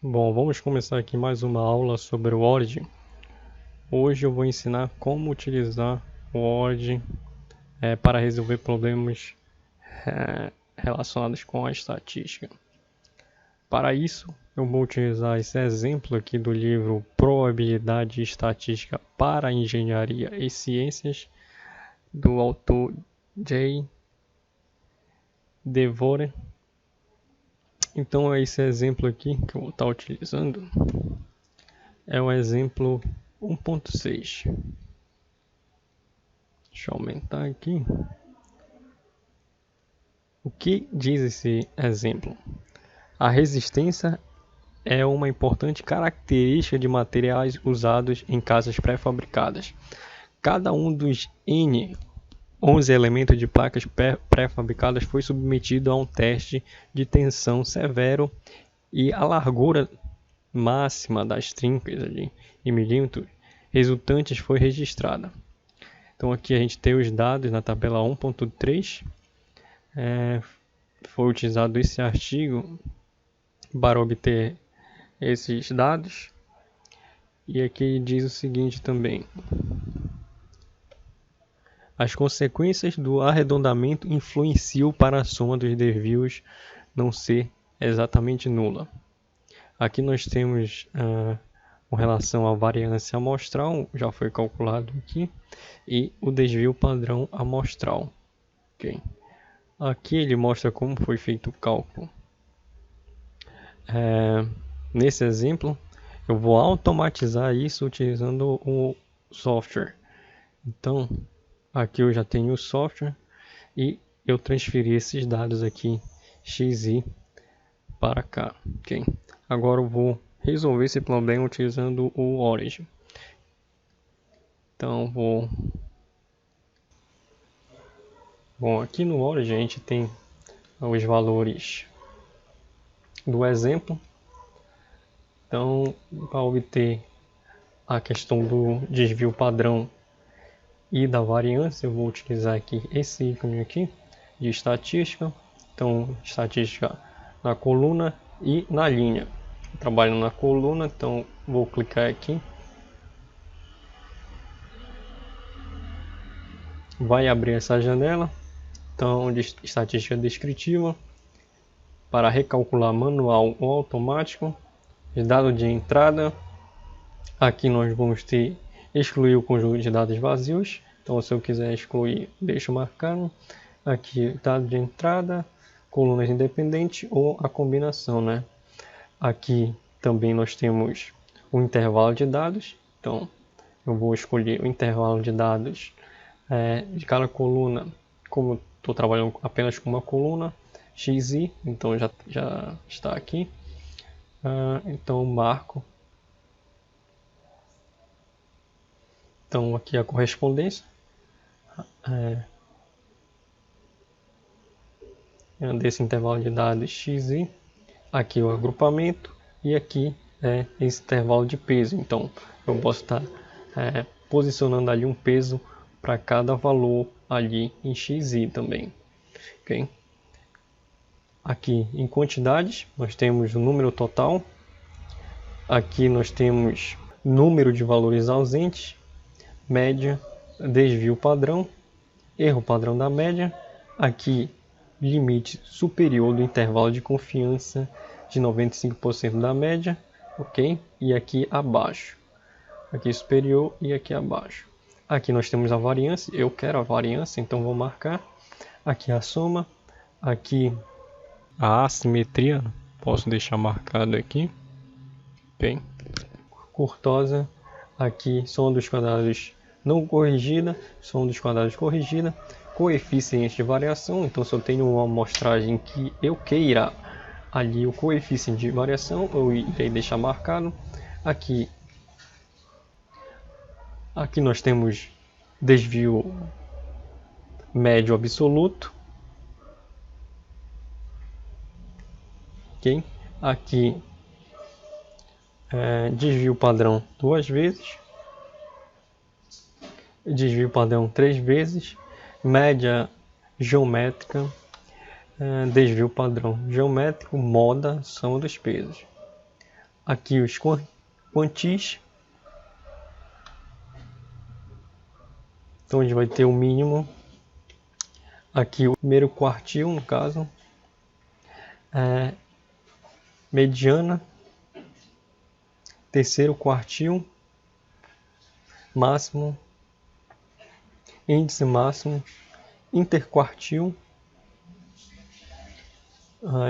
Bom, vamos começar aqui mais uma aula sobre o Word. Hoje eu vou ensinar como utilizar o Word para resolver problemas relacionados com a estatística. Para isso, eu vou utilizar esse exemplo aqui do livro Probabilidade e Estatística para Engenharia e Ciências, do autor J. DeVore. Então, esse exemplo aqui que eu vou estar utilizando é o exemplo 1.6. Deixa eu aumentar aqui. O que diz esse exemplo? A resistência é uma importante característica de materiais usados em casas pré-fabricadas. Cada um dos 11 elementos de placas pré-fabricadas foi submetido a um teste de tensão severo e a largura máxima das trincas ali, em milímetros resultantes foi registrada. Então aqui a gente tem os dados na tabela 1.3. Foi utilizado esse artigo para obter esses dados. E aqui diz o seguinte também: as consequências do arredondamento influenciam para a soma dos desvios não ser exatamente nula. Aqui nós temos com relação à variância amostral, já foi calculado aqui, e o desvio padrão amostral. Okay. Aqui ele mostra como foi feito o cálculo. Nesse exemplo, eu vou automatizar isso utilizando o software. Então, aqui eu já tenho o software e eu transferi esses dados aqui, XY, para cá. Okay. Agora eu vou resolver esse problema utilizando o Origin. Então, Bom, aqui no Origin a gente tem os valores do exemplo. Então, para obter a questão do desvio padrão e da variância, eu vou utilizar aqui esse ícone aqui de estatística. Então, estatística na coluna e na linha. Trabalho na coluna, então vou clicar aqui. Vai abrir essa janela. Então, de estatística descritiva. Para recalcular manual ou automático. Dados de entrada. Aqui nós vamos ter excluir o conjunto de dados vazios. Então, se eu quiser excluir, deixo marcado. Aqui, dado de entrada, colunas independentes ou a combinação, né? Aqui também nós temos o intervalo de dados. Então, eu vou escolher o intervalo de dados de cada coluna. Como estou trabalhando apenas com uma coluna, XY, então já está aqui. Então, marco. Então, aqui a correspondência. Desse intervalo de dados XY. Aqui o agrupamento e aqui esse intervalo de peso. Então, eu posso estar posicionando ali um peso para cada valor ali em XY também. Okay? Aqui em quantidades, nós temos o número total. Aqui nós temos número de valores ausentes, média, desvio padrão, erro padrão da média. Aqui limite superior do intervalo de confiança de 95% da média, ok? E aqui abaixo, aqui superior e aqui abaixo. Aqui nós temos a variância, eu quero a variância, então vou marcar. Aqui a soma, aqui a assimetria, posso deixar marcado aqui, ok? Curtosa, aqui soma dos quadrados não corrigida, soma dos quadrados corrigida. Coeficiente de variação, então se eu tenho uma amostragem que eu queira ali o coeficiente de variação, eu irei deixar marcado. Aqui nós temos desvio médio absoluto, ok? Aqui desvio padrão 2 vezes, desvio padrão 3 vezes, média geométrica, desvio padrão geométrico, moda, soma dos pesos. aqui os quantis. Então a gente vai ter o mínimo. Aqui o primeiro quartil, no caso. Mediana. Terceiro quartil. Máximo. Índice máximo. Interquartil.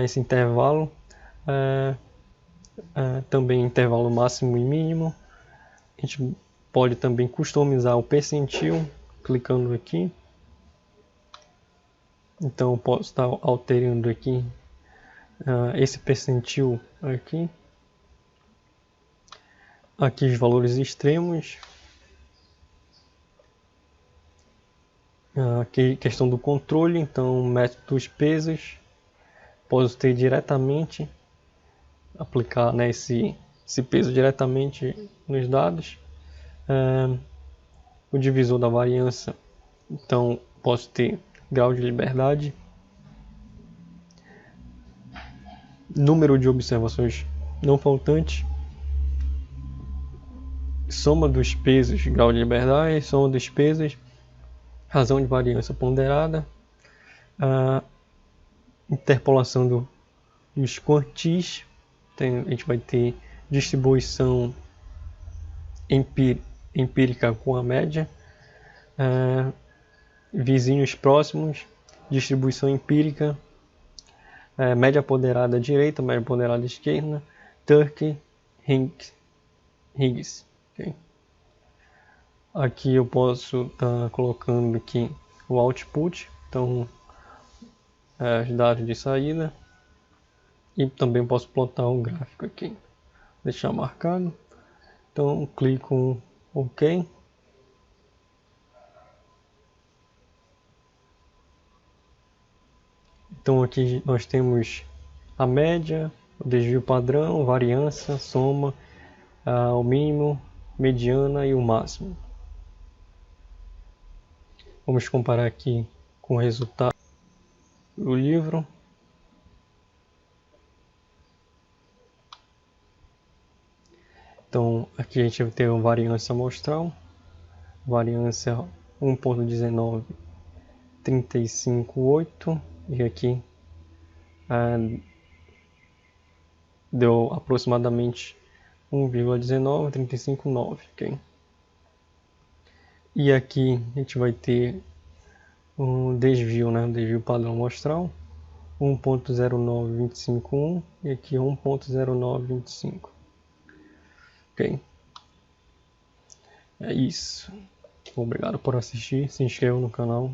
Esse intervalo. Também intervalo máximo e mínimo. A gente pode também customizar o percentil clicando aqui. Então eu posso estar alterando aqui esse percentil aqui. Aqui os valores extremos. Aqui questão do controle, então método dos pesos. Posso ter diretamente, aplicar, né, esse peso diretamente nos dados. O divisor da variância, então posso ter grau de liberdade, número de observações não faltantes, soma dos pesos, grau de liberdade, soma dos pesos, razão de variância ponderada, interpolação dos quantis. A gente vai ter distribuição empírica com a média, vizinhos próximos, distribuição empírica, média ponderada direita, média ponderada esquerda, Turkey, Higgs. Okay? Aqui eu posso estar colocando aqui o output, então os dados de saída, e também posso plotar um gráfico aqui, deixar marcado. Então clico OK. Então aqui nós temos a média, o desvio padrão, variância, soma, o mínimo, mediana e o máximo. Vamos comparar aqui com o resultado do livro. Então aqui a gente vai ter uma variância amostral, variância 1.19, 35,8, e aqui deu aproximadamente 1,19, 35,9, ok? E aqui a gente vai ter um desvio, né? Desvio padrão amostral, 1.09251 e aqui 1.0925. Ok? É isso. Obrigado por assistir. Se inscreva no canal.